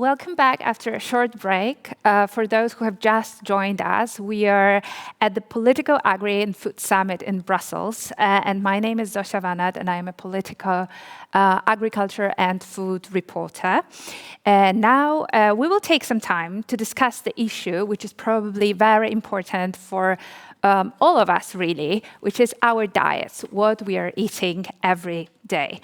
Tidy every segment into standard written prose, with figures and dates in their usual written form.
welcome back after a short break. For those who have just joined us, we are at the Politico Agri and Food Summit in Brussels. And my name is Zosia Vanat, and I am a Politico agriculture and food reporter. Now we will take some time to discuss the issue, which is probably very important for all of us, really, which is our diets, what we are eating every day.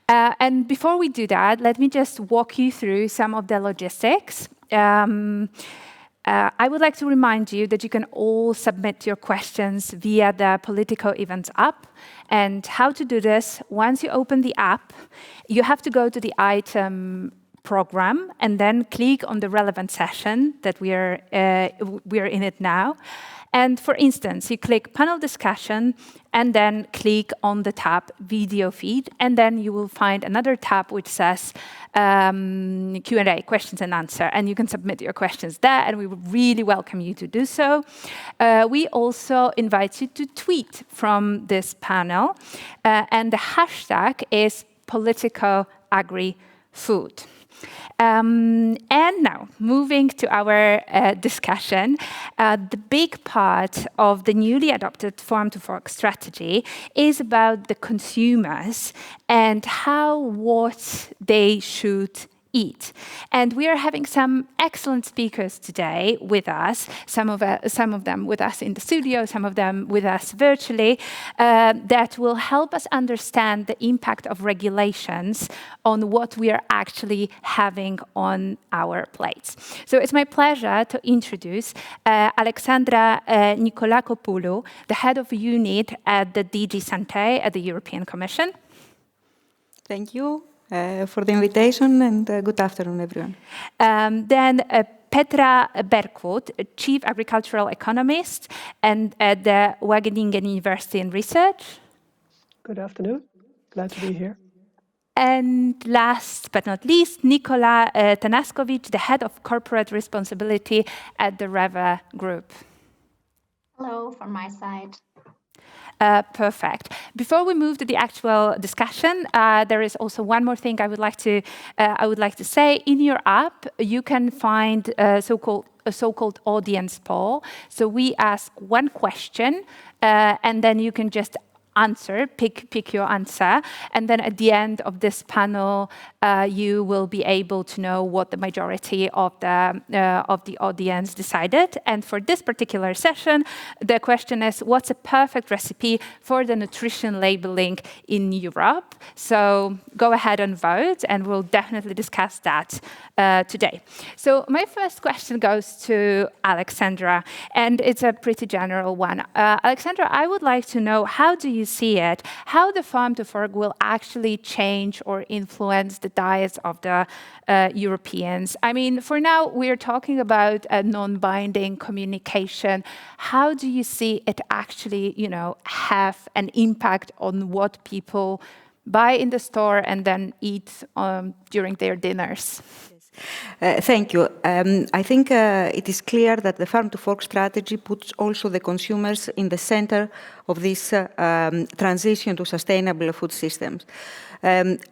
And before we do that, let me just walk you through some of the logistics. I would like to remind you that you can all submit your questions via the Politico Events app. And how to do this, once you open the app, you have to go to the item program and then click on the relevant session that we are in it now. And for instance, you click panel discussion and then click on the tab video feed, and then you will find another tab which says Q&A, questions and answer, and you can submit your questions there, and we would really welcome you to do so. We also invite you to tweet from this panel, and the hashtag is PoliticoAgriFood. And now, moving to our discussion, the big part of the newly adopted Farm to Fork strategy is about the consumers and what they should eat. And we are having some excellent speakers today with us, some of them with us in the studio, some of them with us virtually, that will help us understand the impact of regulations on what we are actually having on our plates. So it's my pleasure to introduce Alexandra Nicolacopoulou, the head of unit at the DG Santé at the European Commission. Thank you for the invitation, and good afternoon, everyone. Then Petra Bergwood, Chief Agricultural Economist and at the Wageningen University in Research. Good afternoon. Glad to be here. And last but not least, Nikola Tanaskovic, the Head of Corporate Responsibility at the REVA Group. Hello from my side. Perfect. Before we move to the actual discussion, there is also one more thing I would like to say. In your app, you can find a so-called audience poll. So we ask one question, and then you can just answer, pick your answer, and then at the end of this panel, you will be able to know what the majority of the audience decided. And for this particular session, the question is, what's a perfect recipe for the nutrition labeling in Europe? So go ahead and vote, and we'll definitely discuss that today. So my first question goes to Alexandra, and it's a pretty general one. Alexandra, I would like to know, how do you see it, how the Farm to Fork will actually change or influence the diets of the Europeans? I mean, for now, we're talking about a non-binding communication. How do you see it actually, have an impact on what people buy in the store and then eat during their dinners? Thank you. I think it is clear that the Farm to Fork strategy puts also the consumers in the center of this transition to sustainable food systems.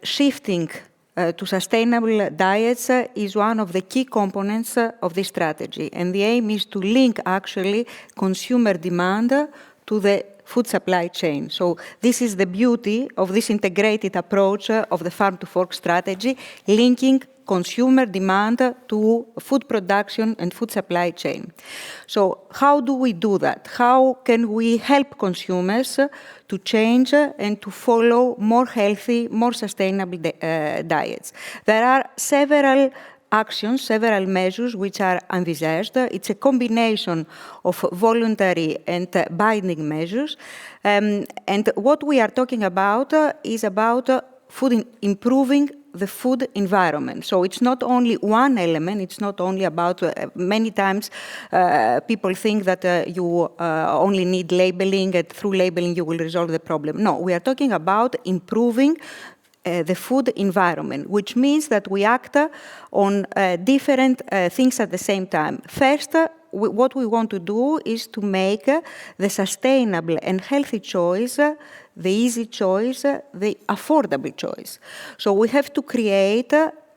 Shifting to sustainable diets is one of the key components of this strategy, and the aim is to link actually consumer demand to the food supply chain. So this is the beauty of this integrated approach of the Farm to Fork strategy, linking consumer demand to food production and food supply chain. So how do we do that? How can we help consumers to change and to follow more healthy, more sustainable diets? There are several actions, several measures which are envisaged. It's a combination of voluntary and binding measures. And what we are talking about is about improving the food environment. So it's not only one element, it's not only about, many times people think that you only need labeling, and through labeling you will resolve the problem. No, we are talking about improving the food environment, which means that we act on different things at the same time. First, what we want to do is to make the sustainable and healthy choice the easy choice, the affordable choice. So we have to create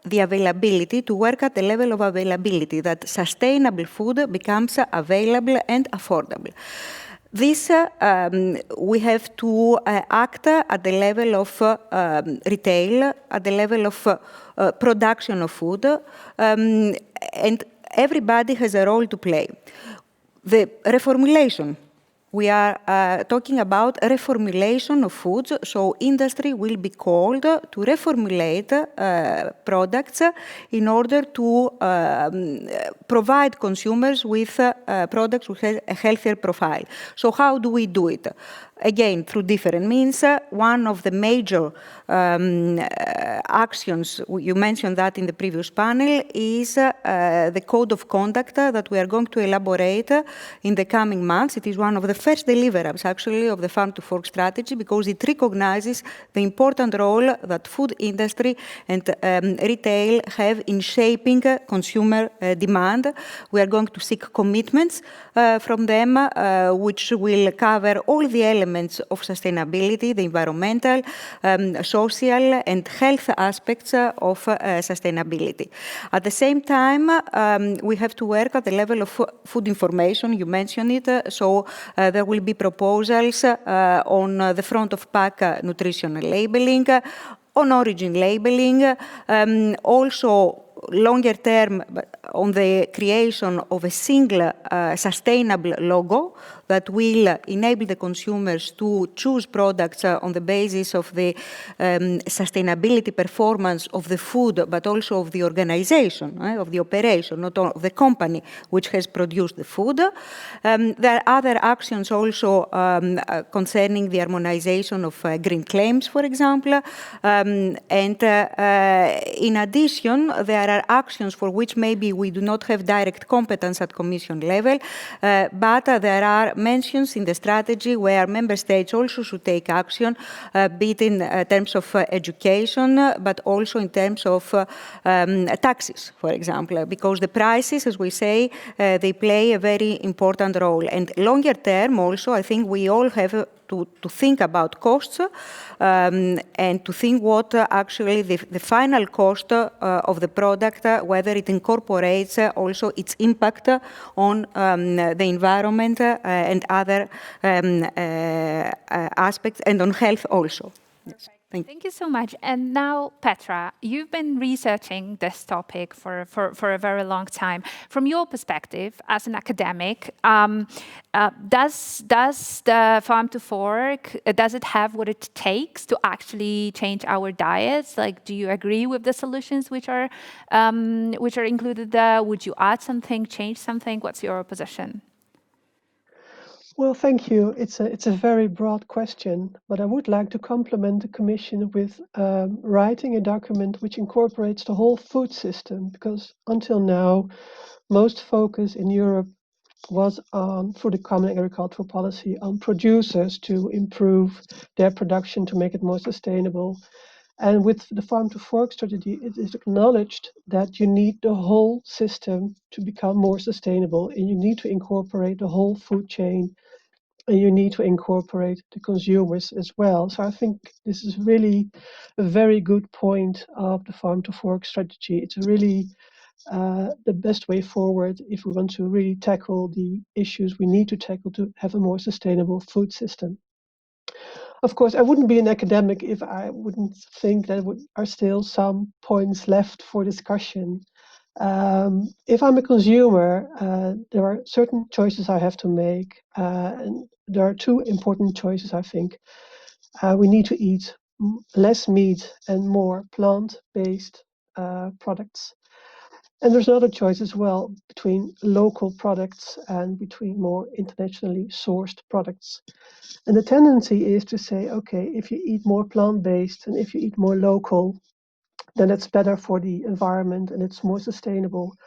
the availability, to work at the level of availability, that sustainable food becomes available and affordable. This, we have to act at the level of retail, at the level of production of food, and everybody has a role to play. The reformulation. We are talking about reformulation of foods, so industry will be called to reformulate products in order to provide consumers with products with a healthier profile. So how do we do it? Again, through different means. One of the major actions, you mentioned that in the previous panel, is the code of conduct that we are going to elaborate in the coming months. It is one of the first deliverables, actually, of the Farm to Fork strategy, because it recognizes the important role that food industry and retail have in shaping consumer demand. We are going to seek commitments from them, which will cover all the elements of sustainability, the environmental, social, and health aspects of sustainability. At the same time, we have to work at the level of food information. You mentioned it. So there will be proposals on the front of pack nutritional labeling, on origin labeling, also longer term on the creation of a single sustainable logo that will enable the consumers to choose products on the basis of the sustainability performance of the food, but also of the organization, of the operation, not of the company which has produced the food. There are other actions also concerning the harmonization of green claims, for example. And in addition, there are actions for which maybe we do not have direct competence at Commission level, but there are mentions in the strategy where member states also should take action, be it in terms of education, but also in terms of taxes, for example, because the prices, as we say, they play a very important role. And longer term also, I think we all have to think about costs and to think what actually the final cost of the product, whether it incorporates also its impact on the environment and other aspects, and on health also. Yes. Thank you so much. And now, Petra, you've been researching this topic for a very long time. From your perspective as an academic, does the Farm to Fork, does it have what it takes to actually change our diets? Like, do you agree with the solutions which are included there? Would you add something, change something? What's your position? Well, thank you. It's a very broad question, but I would like to compliment the Commission with writing a document which incorporates the whole food system, because until now, most focus in Europe was on, for the Common Agricultural Policy, on producers to improve their production to make it more sustainable. And with the Farm to Fork strategy, it is acknowledged that you need the whole system to become more sustainable, and you need to incorporate the whole food chain, and you need to incorporate the consumers as well. So I think this is really a very good point of the Farm to Fork strategy. It's really the best way forward if we want to really tackle the issues we need to tackle to have a more sustainable food system. Of course, I wouldn't be an academic if I wouldn't think there are still some points left for discussion. If I'm a consumer, there are certain choices I have to make, and there are two important choices, I think. We need to eat less meat and more plant-based products. And there's another choice as well between local products and between more internationally sourced products. And the tendency is to say, okay, if you eat more plant-based and if you eat more local, then it's better for the environment and it's more sustainable,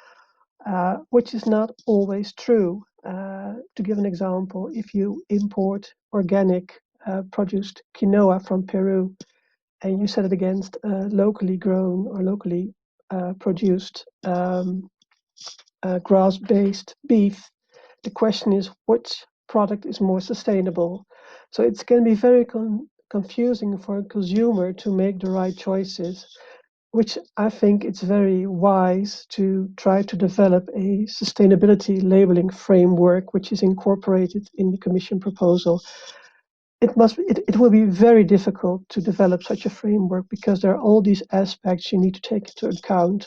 which is not always true. To give an example, if you import organic produced quinoa from Peru and you set it against locally grown or locally produced grass-based beef, the question is which product is more sustainable. So it's going to be very confusing for a consumer to make the right choices which I think it's very wise to try to develop a sustainability labeling framework, which is incorporated in the Commission proposal. It will be very difficult to develop such a framework because there are all these aspects you need to take into account.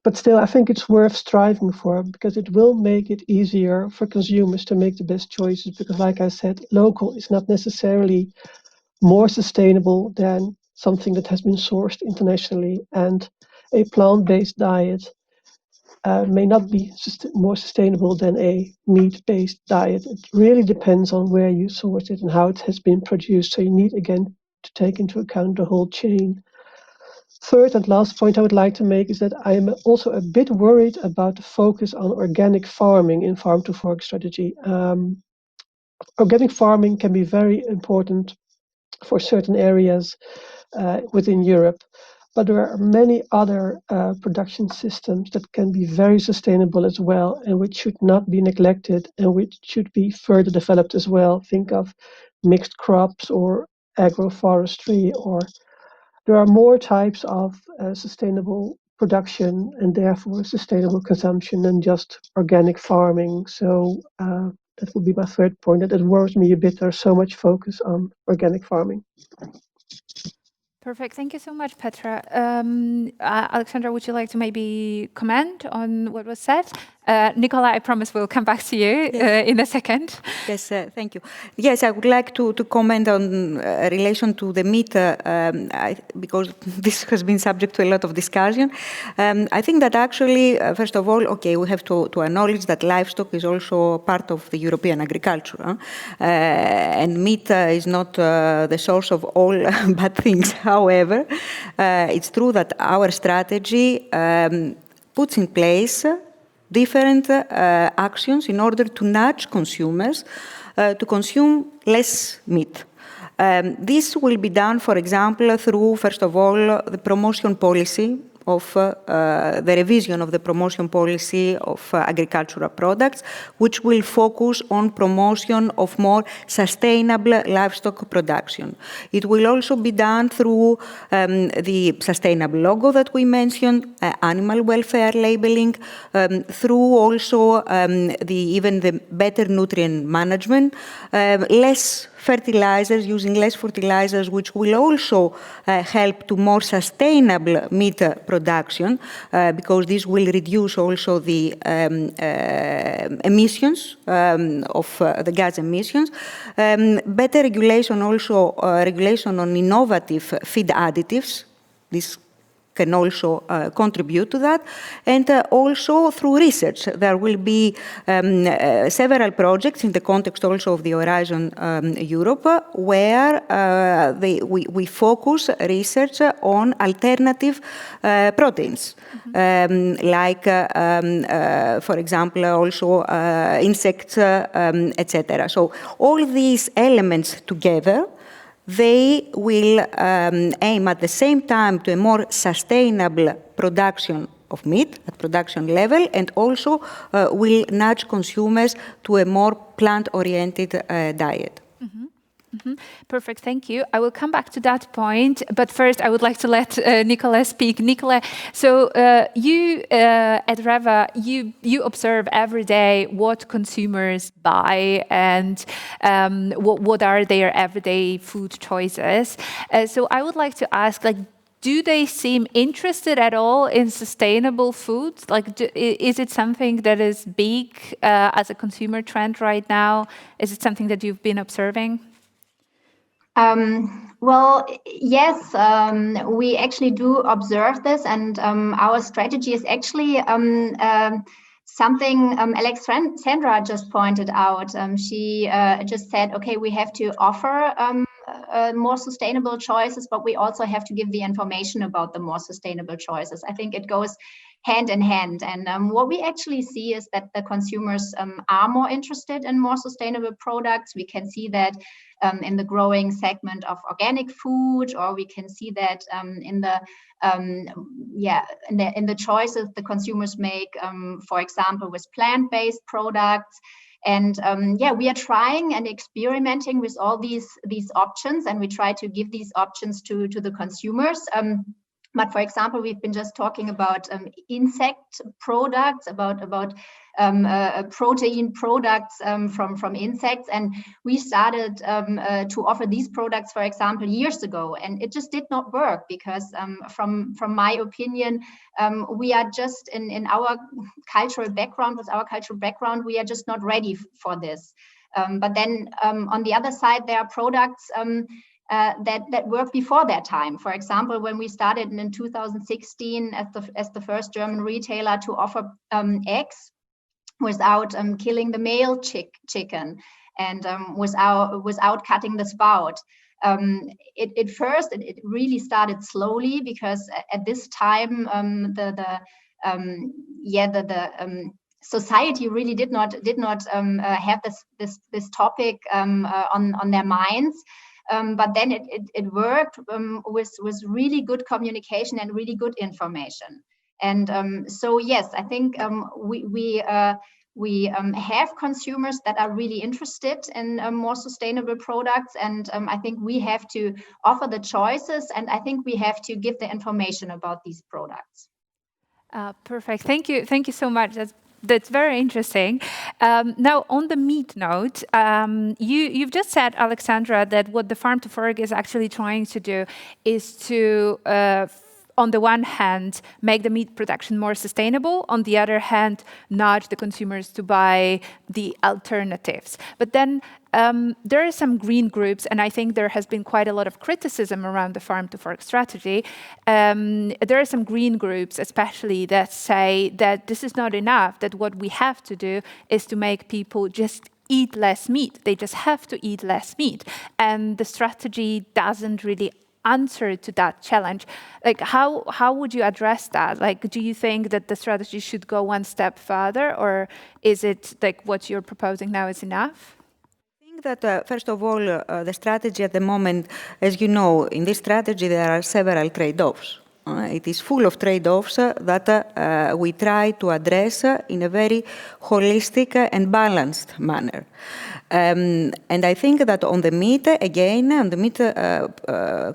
But still, I think it's worth striving for because it will make it easier for consumers to make the best choices. Because, like I said, local is not necessarily more sustainable than something that has been sourced internationally, and a plant-based diet may not be more sustainable than a meat-based diet. It really depends on where you source it and how it has been produced. So you need, again, to take into account the whole chain. Third and last point I would like to make is that I am also a bit worried about the focus on organic farming in Farm to Fork strategy. Organic farming can be very important for certain areas within Europe, but there are many other production systems that can be very sustainable as well, and which should not be neglected and which should be further developed as well. Think of mixed crops or agroforestry, or there are more types of sustainable production and therefore sustainable consumption than just organic farming. So that would be my third point. That it worries me a bit. There's so much focus on organic farming. Perfect. Thank you so much, Petra. Alexandra, would you like to maybe comment on what was said? Nicola, I promise we'll come back to you in a second. Yes, thank you. Yes, I would like to comment on relation to the meat, because this has been subject to a lot of discussion. I think that actually, first of all, okay, we have to acknowledge that livestock is also part of the European agriculture. And meat is not the source of all bad things. However, it's true that our strategy puts in place different actions in order to nudge consumers to consume less meat. This will be done, for example, through, first of all, the promotion policy of the revision of the promotion policy of agricultural products, which will focus on promotion of more sustainable livestock production. It will also be done through the sustainable logo that we mentioned, animal welfare labeling, through also even the better nutrient management, less fertilizers, using less fertilizers, which will also help to more sustainable meat production, because this will reduce also the emissions of the gas emissions. Better regulation also, regulation on innovative feed additives. This can also contribute to that. And also through research. There will be several projects in the context also of the Horizon Europe, where we focus research on alternative proteins, like, for example, also insects, etc. So all these elements together, they will aim at the same time to a more sustainable production of meat at production level, and also will nudge consumers to a more plant-oriented diet. Mm-hmm. Mm-hmm. Perfect, thank you. I will come back to that point, but first I would like to let Nicola speak. Nicola, so you at Reva, you observe every day what consumers buy and what are their everyday food choices. So I would like to ask, like, do they seem interested at all in sustainable foods? Like, is it something that is big as a consumer trend right now? Is it something that you've been observing? Well, yes, we actually do observe this, and our strategy is actually something Alexandra just pointed out. She just said, okay, we have to offer more sustainable choices, but we also have to give the information about the more sustainable choices. I think it goes hand in hand. And what we actually see is that the consumers are more interested in more sustainable products. We can see that in the growing segment of organic food, or we can see that in the choices the consumers make, for example, with plant-based products. And we are trying and experimenting with all these options, and we try to give these options to the consumers. But for example, we've been just talking about insect products, about protein products from insects, and we started to offer these products, for example, years ago, and it just did not work because, from my opinion, we are just in our cultural background, we are just not ready for this. But then on the other side, there are products that worked before their time. For example, when we started in 2016 as the first German retailer to offer eggs without killing the male chicken and without cutting the spout. It first really started slowly because at this time society really did not have this topic on their minds. But then it worked with really good communication and really good information. And so yes, I think we have consumers that are really interested in more sustainable products, and I think we have to offer the choices, and I think we have to give the information about these products. Perfect. Thank you so much. That's very interesting. Now, on the meat note, you've just said, Alexandra, that what the Farm to Fork is actually trying to do is to, on the one hand, make the meat production more sustainable, on the other hand, nudge the consumers to buy the alternatives. But then there are some green groups, and I think there has been quite a lot of criticism around the Farm to Fork strategy. There are some green groups, especially, that say that this is not enough, that what we have to do is to make people just eat less meat. They just have to eat less meat. And the strategy doesn't really answer to that challenge. Like, how would you address that? Like, do you think that the strategy should go one step further, or is it like what you're proposing now is enough? That first of all, the strategy at the moment, as you know, in this strategy there are several trade-offs. It is full of trade-offs that we try to address in a very holistic and balanced manner. And I think that on the meat, again, on the meat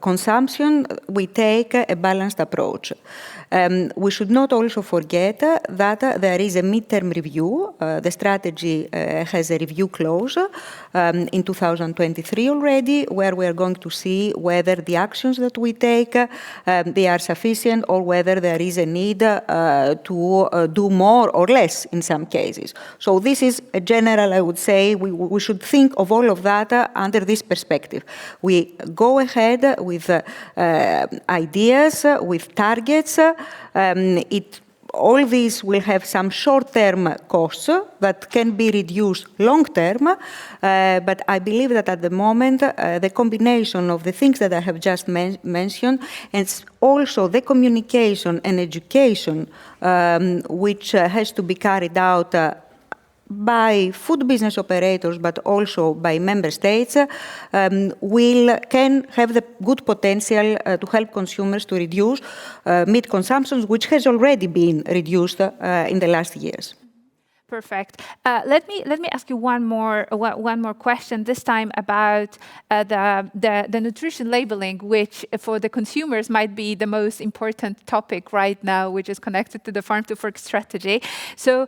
consumption, we take a balanced approach. We should not also forget that there is a midterm review. The strategy has a review clause in 2023 already, where we are going to see whether the actions that we take they are sufficient, or whether there is a need to do more or less in some cases. So this is a general, I would say, we should think of all of that under this perspective. We go ahead with ideas, with targets. All these will have some short-term costs that can be reduced long-term, but I believe that at the moment, the combination of the things that I have just mentioned, and also the communication and education which has to be carried out by food business operators, but also by member states, can have the good potential to help consumers to reduce meat consumption, which has already been reduced in the last years. Perfect. Let me ask you one more question. This time about the nutrition labeling, which for the consumers might be the most important topic right now, which is connected to the Farm to Fork strategy. So.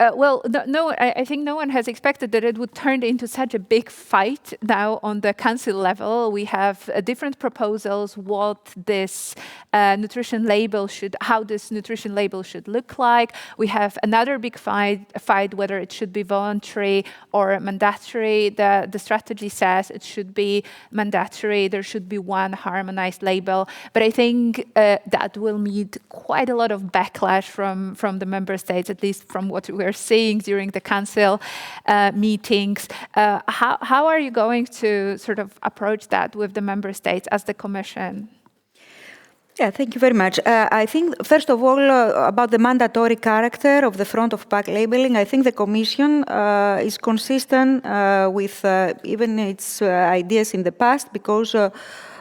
I think no one has expected that it would turn into such a big fight now on the council level. We have different proposals what this nutrition label how this nutrition label should look like. We have another big fight whether it should be voluntary or mandatory. The strategy says it should be mandatory. There should be one harmonized label. But I think that will meet quite a lot of backlash from the member states, at least from what we're seeing during the council meetings. How are you going to sort of approach that with the member states as the Commission? Yeah, thank you very much. I think, first of all, about the mandatory character of the front of pack labeling, I think the Commission is consistent with even its ideas in the past, because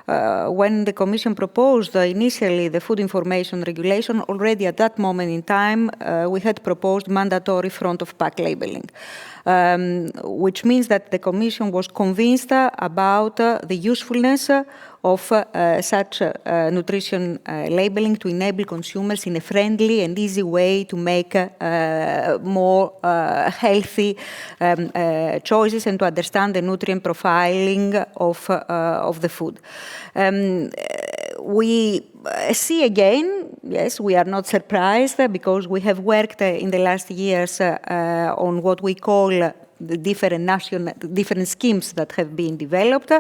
when the Commission proposed initially the food information regulation, already at that moment in time, we had proposed mandatory front of pack labeling, which means that the Commission was convinced about the usefulness of such nutrition labeling to enable consumers in a friendly and easy way to make more healthy choices and to understand the nutrient profiling of the food. We see again, yes, we are not surprised because we have worked in the last years on what we call the different schemes that have been developed,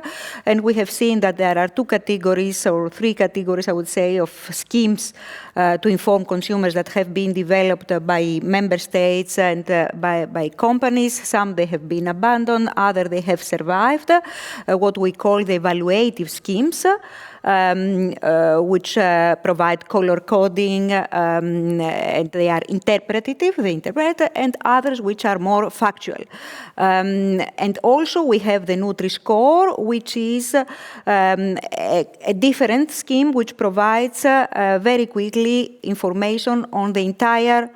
and we have seen that there are two categories or three categories, I would say, of schemes to inform consumers that have been developed by member states and by companies. Some they have been abandoned, others they have survived. What we call the evaluative schemes. Which provide color coding, and they are interpretative, they interpret, and others which are more factual. And also we have the Nutri-Score, which is a different scheme which provides very quickly information on the entire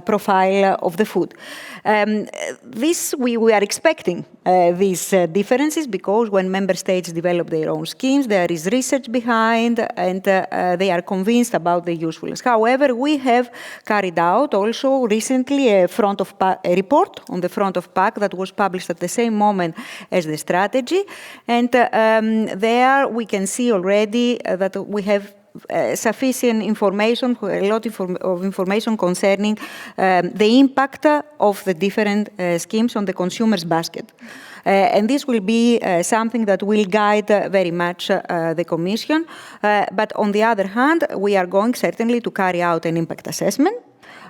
profile of the food. We are expecting these differences because when member states develop their own schemes, there is research behind and they are convinced about the usefulness. However, we have carried out also recently a report on the front of pack that was published at the same moment as the strategy. And there we can see already that we have sufficient information, a lot of information concerning the impact of the different schemes on the consumer's basket. And this will be something that will guide very much the Commission. But on the other hand, we are going certainly to carry out an impact assessment.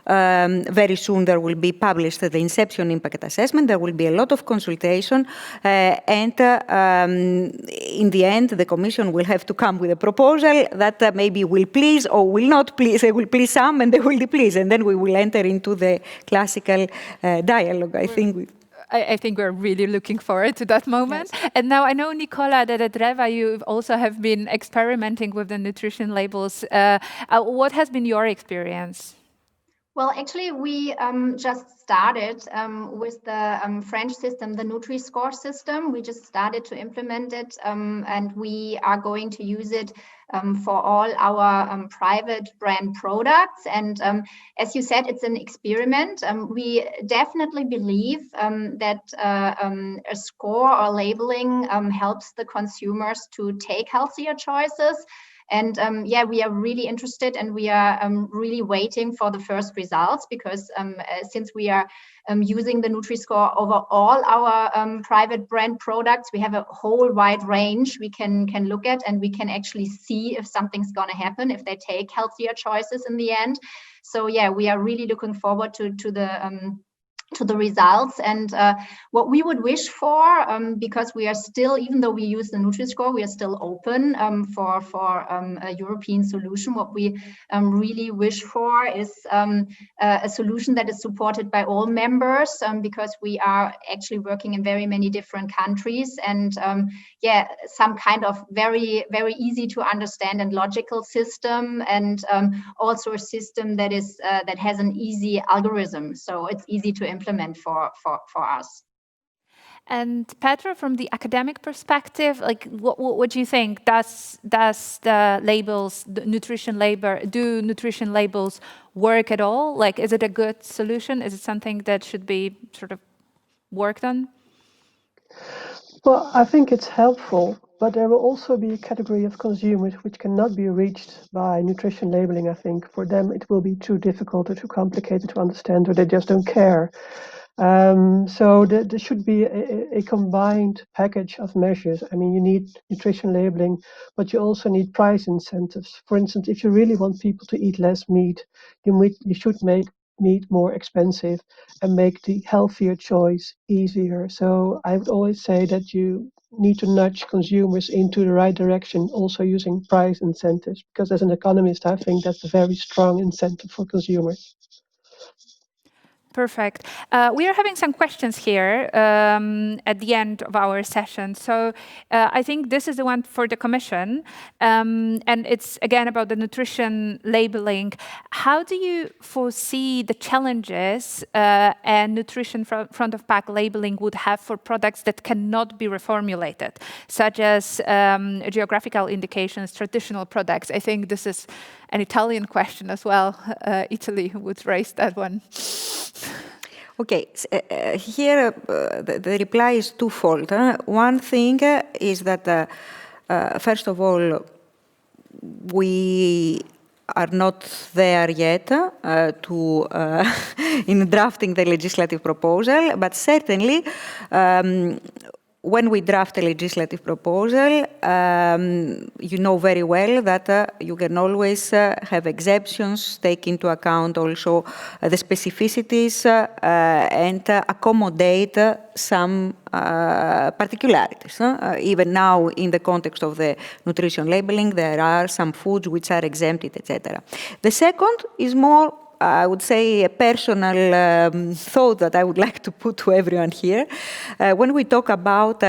Very soon there will be published the Inception Impact Assessment. There will be a lot of consultation and in the end the Commission will have to come with a proposal that maybe will please or will not please. They will please some and they will displease, and then we will enter into the classical dialogue, I think. I think we're really looking forward to that moment. Yes. And now I know, Nicola, that at Reva you also have been experimenting with the nutrition labels. What has been your experience? Well, actually, we just started with the French system, the Nutri-Score system. We just started to implement it, and we are going to use it for all our private brand products. And as you said, it's an experiment. We definitely believe that a score or labeling helps the consumers to take healthier choices. And yeah, we are really interested and we are really waiting for the first results because since we are using the Nutri-Score over all our private brand products, we have a whole wide range we can look at, and we can actually see if something's going to happen, if they take healthier choices in the end. So yeah, we are really looking forward to the results. And what we would wish for, because we are still, even though we use the Nutri-Score, we are still open for a European solution. What we really wish for is a solution that is supported by all members, because we are actually working in very many different countries, and yeah, some kind of very, very easy to understand and logical system, and also a system that is that has an easy algorithm, so it's easy to implement for us. And Petra, from the academic perspective, like what do you think? Does the labels, the nutrition labels work at all? Like, is it a good solution? Is it something that should be sort of worked on? Well, I think it's helpful, but there will also be a category of consumers which cannot be reached by nutrition labeling. I think for them it will be too difficult or too complicated to understand, or they just don't care. So there should be a combined package of measures. I mean, you need nutrition labeling, but you also need price incentives. For instance, if you really want people to eat less meat, you should make meat more expensive and make the healthier choice easier. So I would always say that you need to nudge consumers into the right direction, also using price incentives, because as an economist, I think that's a very strong incentive for consumers. Perfect. We are having some questions here at the end of our session. So I think this is the one for the Commission. And it's, again, about the nutrition labeling. How do you foresee the challenges and nutrition front of pack labeling would have for products that cannot be reformulated, such as geographical indications, traditional products? I think this is an Italian question as well. Italy would raise that one. Okay, here the reply is twofold. One thing is that, first of all, we are not there yet in drafting the legislative proposal, but certainly when we draft a legislative proposal, you know very well that you can always have exceptions, take into account also the specificities and accommodate some particularities. Even now, in the context of the nutrition labeling, there are some foods which are exempted, etc. The second is more, I would say, a personal thought that I would like to put to everyone here. When we talk about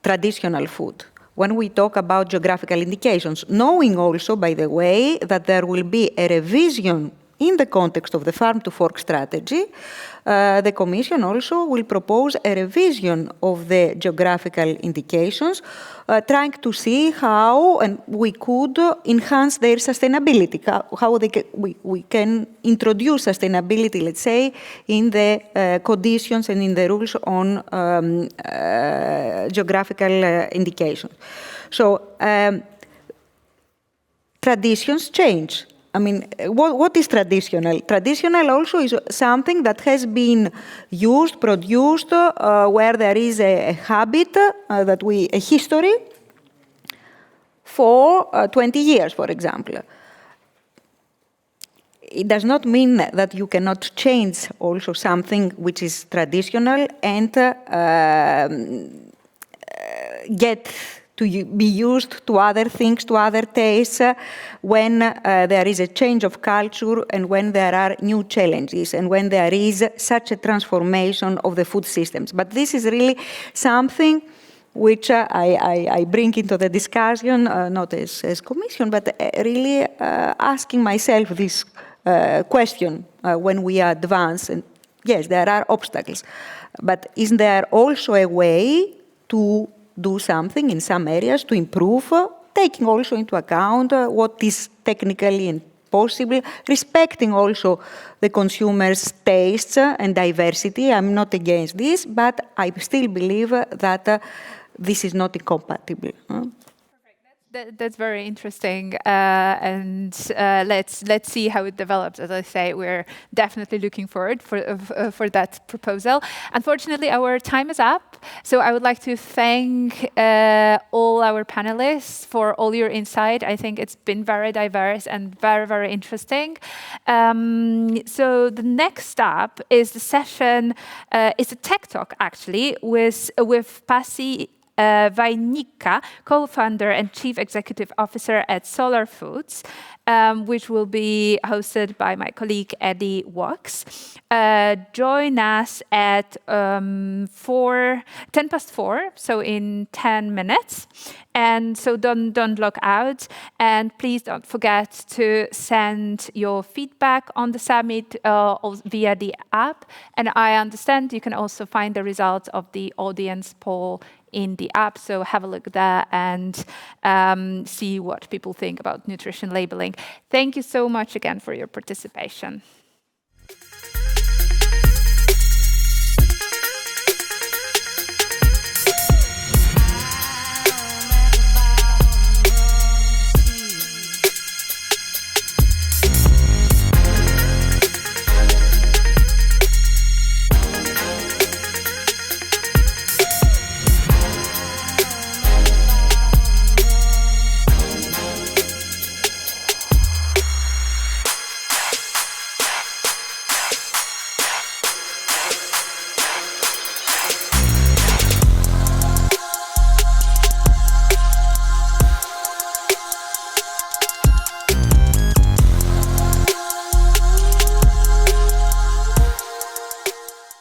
traditional food, when we talk about geographical indications, knowing also, by the way, that there will be a revision in the context of the Farm to Fork strategy, the Commission also will propose a revision of the geographical indications, trying to see how we could enhance their sustainability, how we can introduce sustainability, let's say, in the conditions and in the rules on geographical indications. So traditions change. I mean, what is traditional? Traditional also is something that has been used, produced, where there is a habit, a history for 20 years, for example. It does not mean that you cannot change also something which is traditional and get to be used to other things, to other tastes, when there is a change of culture and when there are new challenges and when there is such a transformation of the food systems. But this is really something which I bring into the discussion, not as Commission, but really asking myself this question when we advance. And yes, there are obstacles, but isn't there also a way to do something in some areas to improve, taking also into account what is technically possible, respecting also the consumer's tastes and diversity? I'm not against this, but I still believe that this is not incompatible. That's very interesting, and let's see how it develops. As I say, we're definitely looking forward for that proposal. Unfortunately, our time is up, so I would like to thank all our panelists for all your insight. I think it's been very diverse and very, very interesting. So the next up is the session. It's a tech talk actually with Pasi Vajnica, co-founder and chief executive officer at Solar Foods, which will be hosted by my colleague Eddie Wachs. Join us at 4:10, so in 10 minutes. And so don't log out, and please don't forget to send your feedback on the summit via the app. And I understand you can also find the results of the audience poll in the app, so have a look there and see what people think about nutrition labeling. Thank you so much again for your participation.